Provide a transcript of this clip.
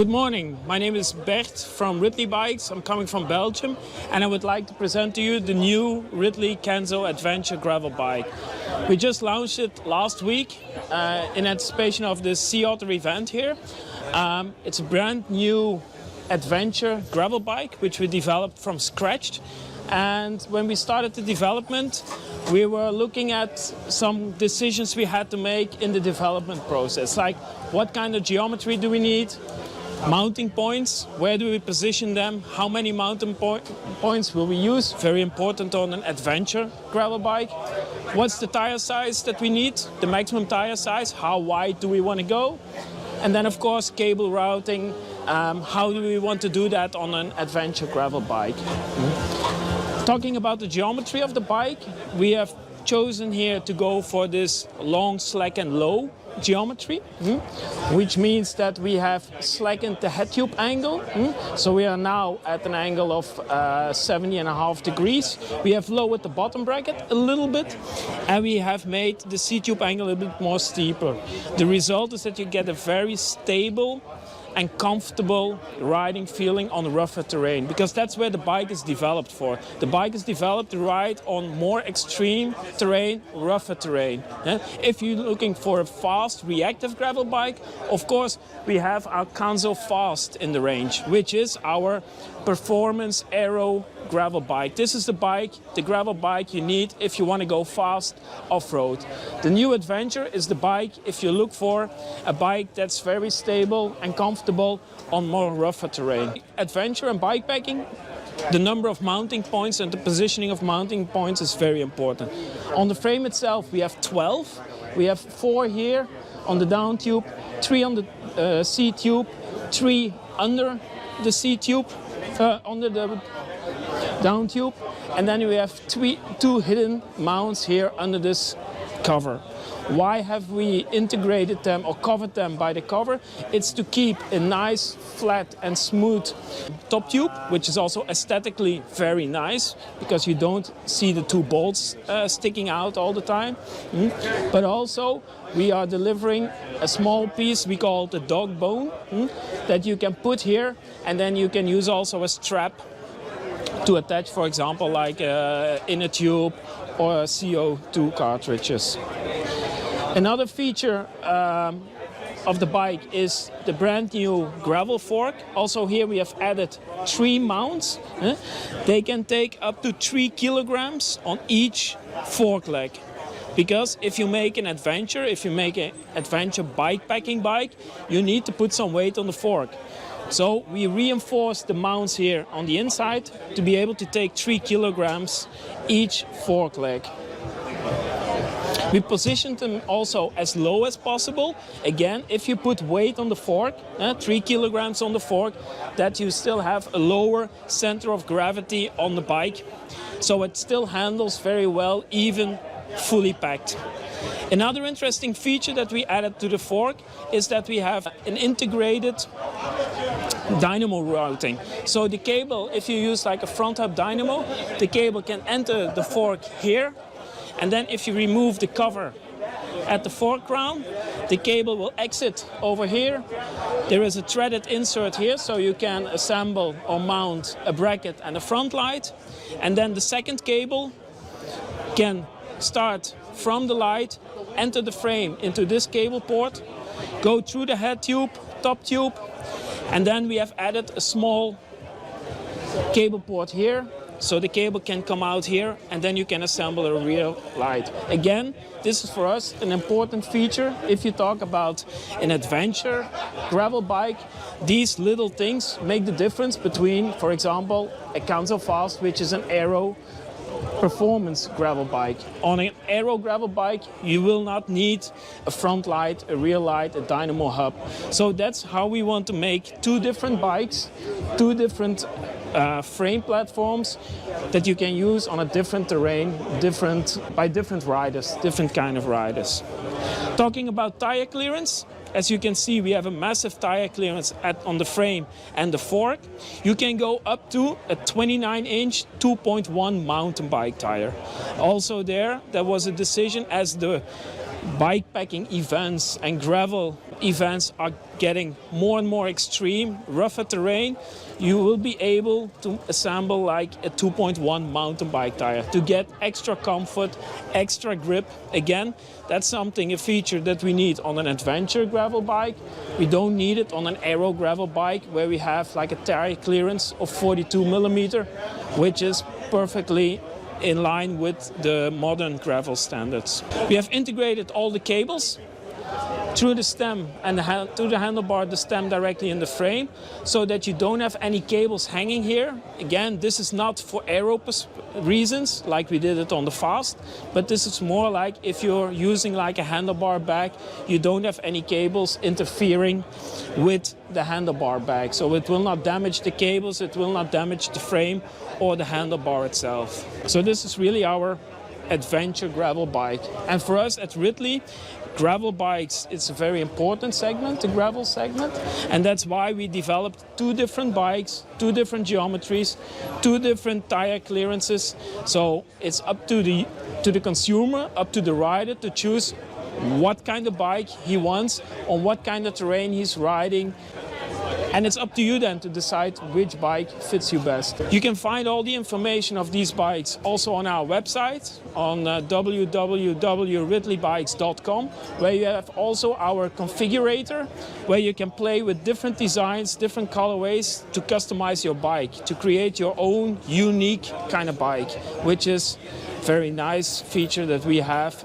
Good morning, my name is Bert from Ridley Bikes. I'm coming from Belgium and I would like to present to you the new Ridley Kanzo Adventure gravel bike. We just launched it last week in anticipation of the Sea Otter event here. It's a brand new adventure gravel bike which we developed from scratch. And when we started the development, we were looking at some decisions we had to make in the development process, like what kind of geometry do we need? Mounting points, where do we position them? How many mounting points will we use? Very important on an adventure gravel bike. What's the tire size that we need? The maximum tire size, how wide do we want to go? And then of course cable routing, how do we want to do that on an adventure gravel bike? Talking about the geometry of the bike, we have chosen here to go for this long, slack and low geometry, which means that we have slackened the head tube angle. So we are now at an angle of 70.5 degrees. We have lowered the bottom bracket a little bit and we have made the seat tube angle a bit more steeper. The result is that you get a very stable and comfortable riding feeling on rougher terrain, because that's where the bike is developed for. The bike is developed to ride on more extreme terrain, rougher terrain. If you're looking for a fast, reactive gravel bike, of course we have our Kanzo Fast in the range, which is our performance aero gravel bike. This is the gravel bike you need if you want to go fast off-road. The new Adventure is the bike if you look for a bike that's very stable and comfortable on more rougher terrain. Adventure and bikepacking, the number of mounting points and the positioning of mounting points is very important. On the frame itself we have 12. We have 4 here on the down tube, 3 on the seat tube, 3 under the seat tube, under the down tube, and then we have 2 hidden mounts here under this cover. Why have we integrated them or covered them by the cover? It's to keep a nice, flat and smooth top tube, which is also aesthetically very nice because you don't see the 2 bolts sticking out all the time. But also we are delivering a small piece we call the dog bone that you can put here, and then you can use also a strap to attach, for example, like inner tube or CO2 cartridges. Another feature of the bike is the brand new gravel fork. Also here we have added 3 mounts. They can take up to 3 kilograms on each fork leg. Because if you make an adventure, if you make an adventure bikepacking bike, you need to put some weight on the fork. So we reinforce the mounts here on the inside to be able to take 3 kilograms each fork leg. We positioned them also as low as possible. Again, if you put weight on the fork, 3 kilograms on the fork, that you still have a lower center of gravity on the bike. So it still handles very well, even fully packed. Another interesting feature that we added to the fork is that we have an integrated dynamo routing. So the cable, if you use like a front hub dynamo, the cable can enter the fork here. And then if you remove the cover at the fork crown, the cable will exit over here. There is a threaded insert here, so you can assemble or mount a bracket and a front light. And then the second cable can start from the light, enter the frame into this cable port, go through the head tube, top tube, and then we have added a small cable port here. So the cable can come out here and then you can assemble a rear light. Again, this is for us an important feature. If you talk about an adventure gravel bike, these little things make the difference between, for example, a Kanzo Fast, which is an aero performance gravel bike. On an aero gravel bike, you will not need a front light, a rear light, a dynamo hub. So that's how we want to make 2 different bikes, 2 different frame platforms that you can use on a different terrain, by different riders, different kind of riders. Talking about tire clearance, as you can see, we have a massive tire clearance on the frame and the fork. You can go up to a 29-inch 2.1 mountain bike tire. Also there was a decision, as the bikepacking events and gravel events are getting more and more extreme, rougher terrain, you will be able to assemble like a 2.1 mountain bike tire to get extra comfort, extra grip. Again, that's something, a feature that we need on an adventure gravel bike. We don't need it on an aero gravel bike where we have like a tire clearance of 42 millimeter, which is perfectly in line with the modern gravel standards. We have integrated all the cables through the stem and to the handlebar, the stem directly in the frame, so that you don't have any cables hanging here. Again, this is not for aero reasons like we did it on the Fast, but this is more like if you're using like a handlebar bag, you don't have any cables interfering with the handlebar bag. So it will not damage the cables, it will not damage the frame or the handlebar itself. So this is really our adventure gravel bike. And for us at Ridley, gravel bikes, it's a very important segment, the gravel segment, and that's why we developed two different bikes, two different geometries, two different tire clearances. So it's up to the consumer, up to the rider to choose what kind of bike he wants, on what kind of terrain he's riding. And it's up to you then to decide which bike fits you best. You can find all the information of these bikes also on our website on www.ridleybikes.com, where you have also our configurator, where you can play with different designs, different colorways to customize your bike, to create your own unique kind of bike, which is a very nice feature that we have